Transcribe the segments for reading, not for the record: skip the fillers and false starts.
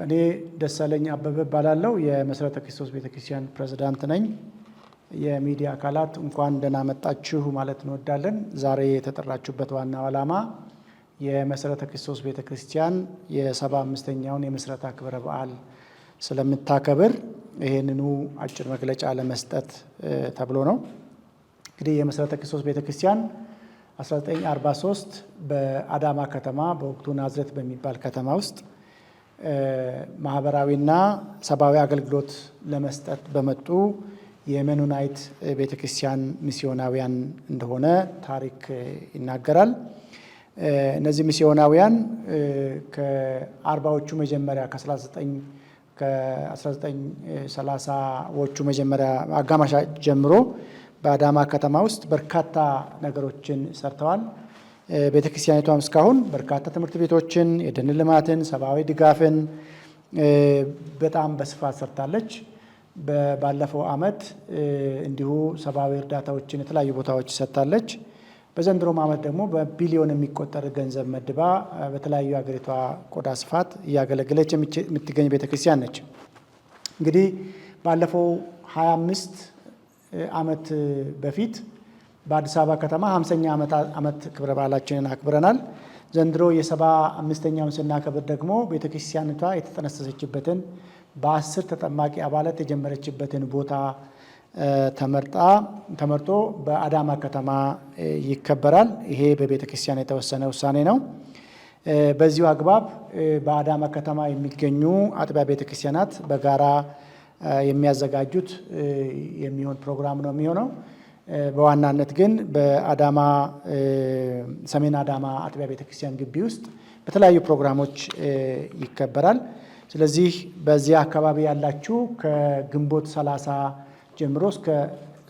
እኔ ደሳለኝ አበበ እባላለሁ የመሰረተ ክርስቶስ ቤተክርስቲያን ፕሬዝዳንት ነኝ። የሚዲያ አካላት እንኳን ደህና መጣችሁ ማለት እንወዳለን። ዛሬ የተጠራችሁበት ዋናው ዓላማ የመሰረተ ክርስቶስ ቤተክርስቲያን የ75ኛውን የምስረታ ክብረ በዓል ስለምታከብር ይሄንኑ አጭር መግለጫ ለመስጠት ተብሎ ነው። እንግዲህ የመሰረተ ክርስቶስ ቤተክርስቲያን 1943 በአዳማ ከተማ በወቅቱ ናዝሬት በሚባል ከተማ ውስጥ ማህበራዊና ሰብአዊ አገልግሎት ለመስጠት በመጡ የሜኖናይት ቤተክርስቲያን ሚስዮናውያን እንደሆነ ታሪክ ይናገራል። እነዚህ ሚስዮናውያን ከ40ዎቹ መጀመሪያ ከ1930ዎቹ መጀመሪያ አጋማሽ ጀምሮ በአዳማ ከተማ ውስጥ በርካታ ነገሮችን ሰርተዋል። ቤተክርስቲያኒቷም እስካሁን በርካታ ትምህርት ቤቶችን፣ የደን ልማትን፣ ሰብአዊ ድጋፍን በጣም በስፋት ሰርታለች። ባለፈው ዓመት እንዲሁ ሰብአዊ እርዳታዎችን የተለያዩ ቦታዎች ሰጥታለች። በዘንድሮም ዓመት ደግሞ በቢሊዮን የሚቆጠር ገንዘብ መድባ በተለያዩ የሀገሪቷ ቆዳ ስፋት እያገለገለች የምትገኝ ቤተክርስቲያን ነች። እንግዲህ ባለፈው 25 ዓመት በፊት በአዲስ አበባ ከተማ 50ኛ ዓመት ክብረ በዓላችንን አክብረናል። ዘንድሮ የ75ኛውን ስናከብር ደግሞ ቤተክርስቲያኒቷ የተጠነሰሰችበትን በ10 ተጠማቂ አባላት የጀመረችበትን ቦታ ተመርጦ በአዳማ ከተማ ይከበራል። ይሄ በቤተክርስቲያን የተወሰነ ውሳኔ ነው። በዚሁ አግባብ በአዳማ ከተማ የሚገኙ አጥቢያ ቤተክርስቲያናት በጋራ የሚያዘጋጁት የሚሆን ፕሮግራም ነው የሚሆነው። በዋናነት ግን በአዳማ ሰሜን አዳማ አጥቢያ ቤተክርስቲያን ግቢ ውስጥ በተለያዩ ፕሮግራሞች ይከበራል። ስለዚህ በዚህ አካባቢ ያላችሁ ከግንቦት 30 ጀምሮ እስከ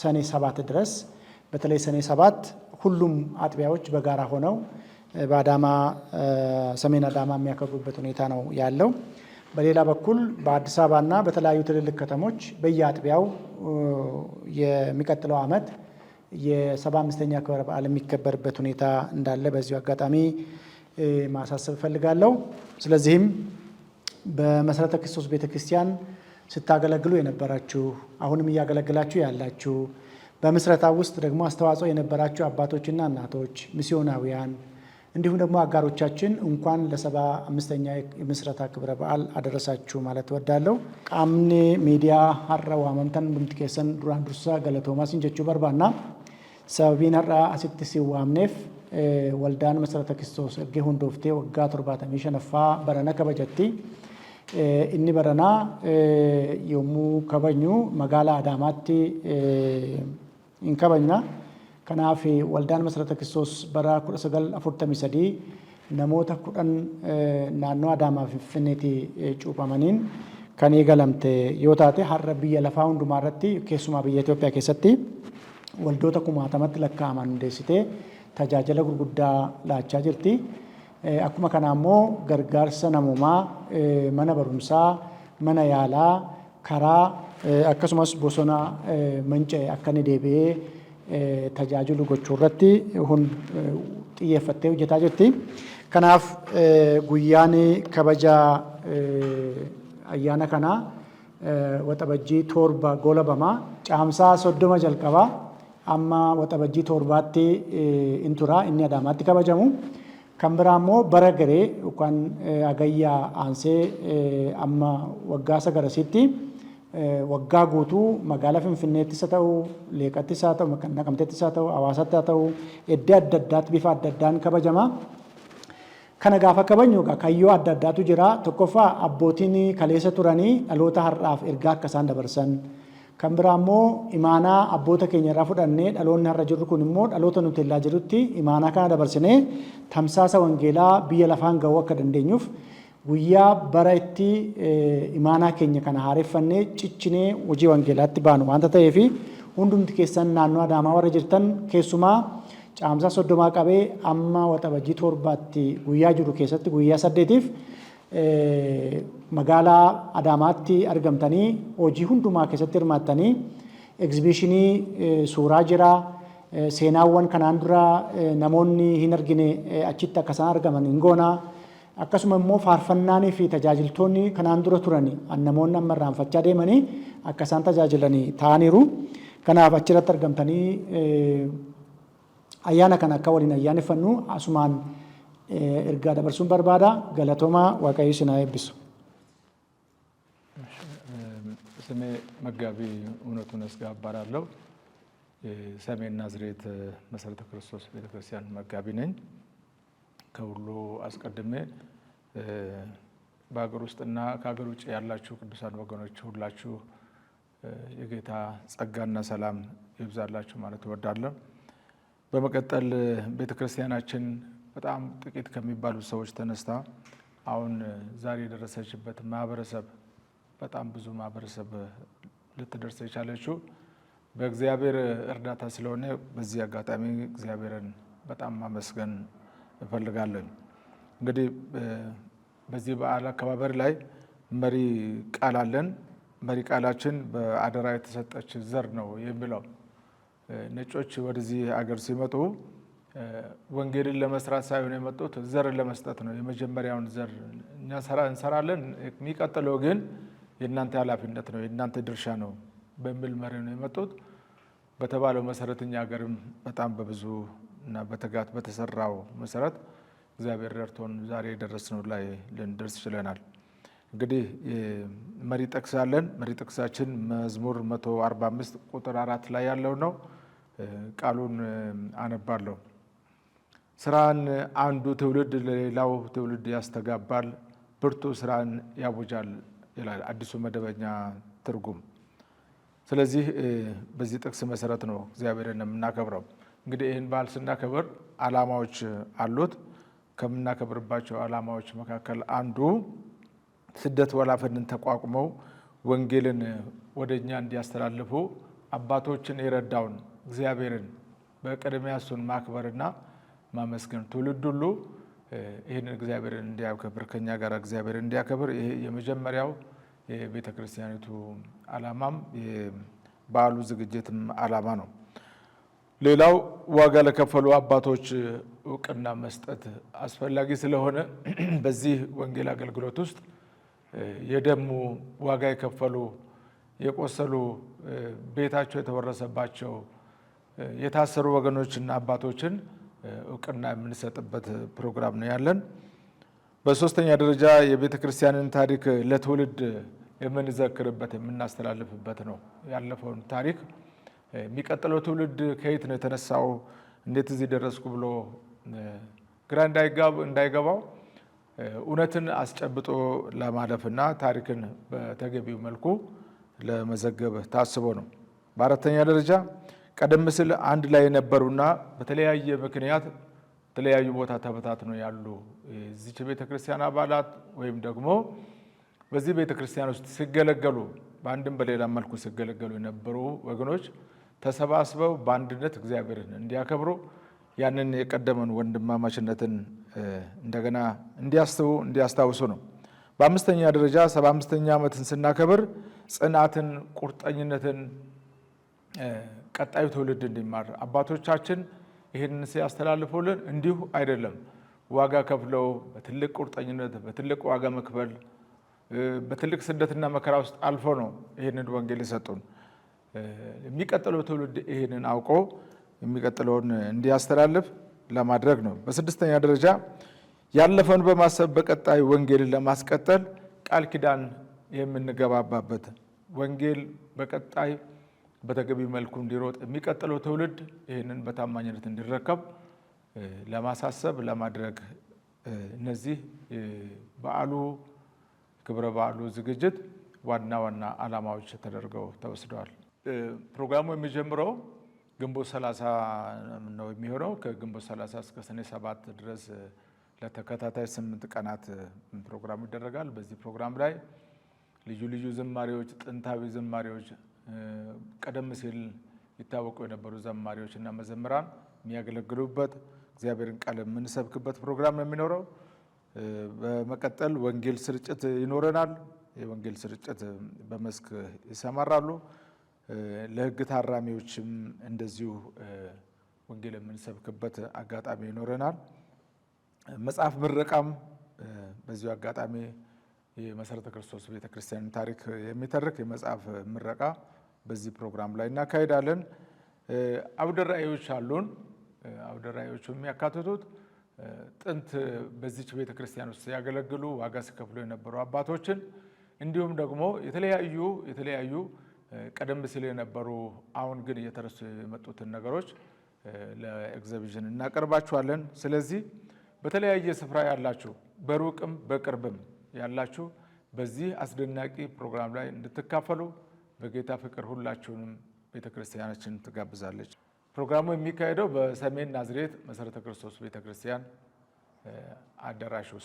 ሰኔ 7 ድረስ በተለይ ሰኔ 7 ሁሉም አጥቢያዎች በጋራ ሆነው በአዳማ ሰሜን አዳማ የሚያከብሩበት ሁኔታ ነው ያለው። በሌላ በኩል በአዲስ አበባና በተለያዩ ትልልቅ ከተሞች በየአጥቢያው የሚቀጥለው ዓመት የ75ኛ ክብረ በዓል የሚከበርበት ሁኔታ እንዳለ በዚሁ አጋጣሚ ማሳሰብ እፈልጋለሁ። ስለዚህም በመሰረተ ክርስቶስ ቤተክርስቲያን ስታገለግሉ የነበራችሁ አሁንም እያገለግላችሁ ያላችሁ በምስረታ ውስጥ ደግሞ አስተዋጽኦ የነበራችሁ አባቶችና እናቶች ሚስዮናውያን እንዲሁም ደግሞ አጋሮቻችን እንኳን ለ75ኛ የምስረታ ክብረ በዓል አደረሳችሁ ማለት እወዳለሁ። ቃምኔ ሚዲያ ሀራ ዋመምተን ብምትኬሰን ዱራን ዱርሳ ገለቶማስ እንጀቹ በርባና ሰበቢን ሀራ አሲት ሲዋምኔፍ ወልዳን መሰረተ ክርስቶስ እጌ ሁንዶፍቴ ወጋ 75ኛ በረነ ከበጀቲ inni barana yommuu kabajnu magaalaa Adaamaatti hin kabajna. Kanaaf waldaan Masarata Kiristoos bara 1943 namoota 10 naannoo Adaamaa fi Finfinneetti cuuphamaniin kan eegalamte yoo taate har'a biyya lafaa hundumaa irratti keessumaa biyya Itoophiyaa keessatti waldoota 10,000tti lakkaa'aman hundeessitee tajaajila gurguddaa laachaa jirti. Akkuma kana immoo gargaarsa namoomaa mana barumsaa, mana yaalaa, karaa akkasumas bosona manca'e akka inni deebi'ee tajaajilu gochuu irratti xiyyeeffattee hojjetaa jirti. Kanaaf guyyaan kabaja ayyaana kanaa waxabajjii 7 goolabamaa caamsaa 30 jalqabaa amma waxabajjii 7tti intura inni Adaamaatti kabajamu. Kan biraa immoo bara garee yookaan agayyaa aansee amma waggaa sagarasiitti waggaa guutuu magaalaa Finfinneettis haa ta'u, Leeqattis haa ta'u, Naqamteettis haa ta'u, Hawaasatti haa ta'u, iddoo adda addaatti bifa adda addaan kabajama. Kana gaafa kabajnu kayyoo adda addaatu jira. Tokkoffaa abbootiin kaleessa turanii dhaloota har'aaf ergaa akka isaan dabarsan. Kan biraa immoo imaanaa abboota keenya irraa fudhannee dhaloonni har'a jirru kun immoo dhaloota nuti illaa jirutti imaanaa kana dabarsinee tamsaasa wangeelaa biyya lafaan ga'uu akka dandeenyuuf guyyaa bara itti imaanaa keenya kana haareffannee ciccinee hojii wangeelaatti baanu waanta ta'eef hundumti keessan naannoo Adaamaa warra jirtan keessumaa caamsaa 30 qabee amma waxabajjii 7tti guyyaa jiru keessatti guyyaa 8tiif magaalaa Adaamaatti argamtanii hojii hundumaa keessatti hirmaattanii egzibiishinii suuraa jira seenaawwan kanaan dura namoonni hin argine achitti akka isaan argaman hin goona akkasuma immoo faarfannaanii fi tajaajiltoonni kanaan dura turani namoonni ammarraanfachaa deemanii akka isaan tajaajilanii ta'aniiru. Kanaaf achirratti argamtanii ayyaana kana akka waliin ayyaaneffannu asumaan ergaa dabarsuun barbaada. Galatoomaa Waaqayyo isin haa eebbisu. ስሜ መጋቢ እውነቱ ነስጋ እባላለሁ። የሰሜን ናዝሬት መሰረተ ክርስቶስ ቤተክርስቲያን መጋቢ ነኝ። ከሁሉ አስቀድሜ በአገር ውስጥና ከአገር ውጭ ያላችሁ ቅዱሳን ወገኖች ሁላችሁ የጌታ ጸጋና ሰላም ይብዛላችሁ ማለት እወዳለሁ። በመቀጠል ቤተክርስቲያናችን በጣም ጥቂት ከሚባሉ ሰዎች ተነስታ አሁን ዛሬ የደረሰችበት ማህበረሰብ በጣም ብዙ ማህበረሰብ ልትደርስ የቻለችው በእግዚአብሔር እርዳታ ስለሆነ በዚህ አጋጣሚ እግዚአብሔርን በጣም ማመስገን እፈልጋለሁ። እንግዲህ በዚህ በዓል አከባበር ላይ መሪ ቃል አለን። መሪ ቃላችን በአደራ የተሰጠች ዘር ነው የሚለው። ነጮች ወደዚህ አገር ሲመጡ ወንጌልን ለመስራት ሳይሆን የመጡት ዘርን ለመስጠት ነው። የመጀመሪያውን ዘር እኛ እንሰራለን፣ የሚቀጥለው ግን የእናንተ ኃላፊነት ነው፣ የእናንተ ድርሻ ነው በሚል መሪ ነው የመጡት። በተባለው መሰረት እኛ ሀገርም በጣም በብዙ እና በትጋት በተሰራው መሰረት እግዚአብሔር ረድቶን ዛሬ የደረስነው ላይ ልንደርስ ችለናል። እንግዲህ መሪ ጥቅስ አለን። መሪ ጥቅሳችን መዝሙር 145 ቁጥር 4 ላይ ያለው ነው። ቃሉን አነባለሁ። ስራን አንዱ ትውልድ ለሌላው ትውልድ ያስተጋባል፣ ብርቱ ስራን ያውጃል ይላል አዲሱ መደበኛ ትርጉም። ስለዚህ በዚህ ጥቅስ መሰረት ነው እግዚአብሔርን የምናከብረው። እንግዲህ ይህን በዓል ስናከብር ዓላማዎች አሉት። ከምናከብርባቸው ዓላማዎች መካከል አንዱ ስደት ወላፈንን ተቋቁመው ወንጌልን ወደኛ እንዲያስተላልፉ አባቶችን የረዳውን እግዚአብሔርን በቅድሚያ እሱን ማክበርና ማመስገን፣ ትውልድ ሁሉ ይህንን እግዚአብሔርን እንዲያከብር ከኛ ጋር እግዚአብሔርን እንዲያከብር ይሄ የመጀመሪያው የቤተ ክርስቲያኒቱ ዓላማም የበዓሉ ዝግጅትም ዓላማ ነው። ሌላው ዋጋ ለከፈሉ አባቶች እውቅና መስጠት አስፈላጊ ስለሆነ በዚህ ወንጌል አገልግሎት ውስጥ የደሙ ዋጋ የከፈሉ የቆሰሉ ቤታቸው የተወረሰባቸው የታሰሩ ወገኖችና አባቶችን እውቅና የምንሰጥበት ፕሮግራም ነው ያለን። በሶስተኛ ደረጃ የቤተ ክርስቲያንን ታሪክ ለትውልድ የምንዘክርበት የምናስተላልፍበት ነው። ያለፈውን ታሪክ የሚቀጥለው ትውልድ ከየት ነው የተነሳው፣ እንዴት እዚህ ደረስኩ ብሎ ግራ እንዳይገባው እውነትን አስጨብጦ ለማለፍና ታሪክን በተገቢው መልኩ ለመዘገብ ታስቦ ነው። በአራተኛ ደረጃ ቀደም ሲል አንድ ላይ የነበሩና በተለያየ ምክንያት የተለያዩ ቦታ ተበታትነው ያሉ እዚች ቤተክርስቲያን አባላት ወይም ደግሞ በዚህ ቤተክርስቲያን ውስጥ ሲገለገሉ በአንድም በሌላ መልኩ ሲገለገሉ የነበሩ ወገኖች ተሰባስበው በአንድነት እግዚአብሔርን እንዲያከብሩ ያንን የቀደመን ወንድማማችነትን እንደገና እንዲያስታውሱ ነው። በአምስተኛ ደረጃ 75ኛ ዓመትን ስናከብር ጽናትን፣ ቁርጠኝነትን ቀጣዩ ትውልድ እንዲማር አባቶቻችን ይህንን ሲያስተላልፉልን እንዲሁ አይደለም። ዋጋ ከፍለው በትልቅ ቁርጠኝነት በትልቅ ዋጋ መክፈል በትልቅ ስደትና መከራ ውስጥ አልፎ ነው ይህንን ወንጌል የሰጡን። የሚቀጥለው ትውልድ ይህንን አውቆ የሚቀጥለውን እንዲያስተላልፍ ለማድረግ ነው። በስድስተኛ ደረጃ ያለፈውን በማሰብ በቀጣይ ወንጌልን ለማስቀጠል ቃል ኪዳን የምንገባባበት ወንጌል በቀጣይ በተገቢ መልኩ እንዲሮጥ የሚቀጥለው ትውልድ ይህንን በታማኝነት እንዲረከብ ለማሳሰብ ለማድረግ እነዚህ በዓሉ ክብረ በዓሉ ዝግጅት ዋና ዋና ዓላማዎች ተደርገው ተወስደዋል። ፕሮግራሙ የሚጀምረው ግንቦት 30 ነው የሚሆነው። ከግንቦት 30 እስከ ሰኔ 7 ድረስ ለተከታታይ 8 ቀናት ፕሮግራሙ ይደረጋል። በዚህ ፕሮግራም ላይ ልዩ ልዩ ዝማሬዎች፣ ጥንታዊ ዝማሬዎች፣ ቀደም ሲል ይታወቁ የነበሩ ዘማሪዎች እና መዘምራን የሚያገለግሉበት እግዚአብሔርን ቃል የምንሰብክበት ፕሮግራም ነው የሚኖረው። በመቀጠል ወንጌል ስርጭት ይኖረናል። የወንጌል ስርጭት በመስክ ይሰማራሉ። ለሕግ ታራሚዎችም እንደዚሁ ወንጌል የምንሰብክበት አጋጣሚ ይኖረናል። መጽሐፍ ምረቃም በዚሁ አጋጣሚ የመሰረተ ክርስቶስ ቤተክርስቲያን ታሪክ የሚተርክ የመጽሐፍ ምረቃ በዚህ ፕሮግራም ላይ እናካሄዳለን። አውደ ርዕዮች አሉን። አውደ ርዕዮቹ የሚያካትቱት ጥንት በዚች ቤተክርስቲያን ውስጥ ያገለግሉ ዋጋ ሲከፍሉ የነበሩ አባቶችን እንዲሁም ደግሞ የተለያዩ ቀደም ሲል የነበሩ አሁን ግን እየተረሱ የመጡትን ነገሮች ለኤግዚቢሽን እናቀርባችኋለን። ስለዚህ በተለያየ ስፍራ ያላችሁ በሩቅም በቅርብም ያላችሁ በዚህ አስደናቂ ፕሮግራም ላይ እንድትካፈሉ በጌታ ፍቅር ሁላችሁንም ቤተክርስቲያናችን ትጋብዛለች። ፕሮግራሙ የሚካሄደው በሰሜን ናዝሬት መሰረተ ክርስቶስ ቤተክርስቲያን አዳራሽ ውስጥ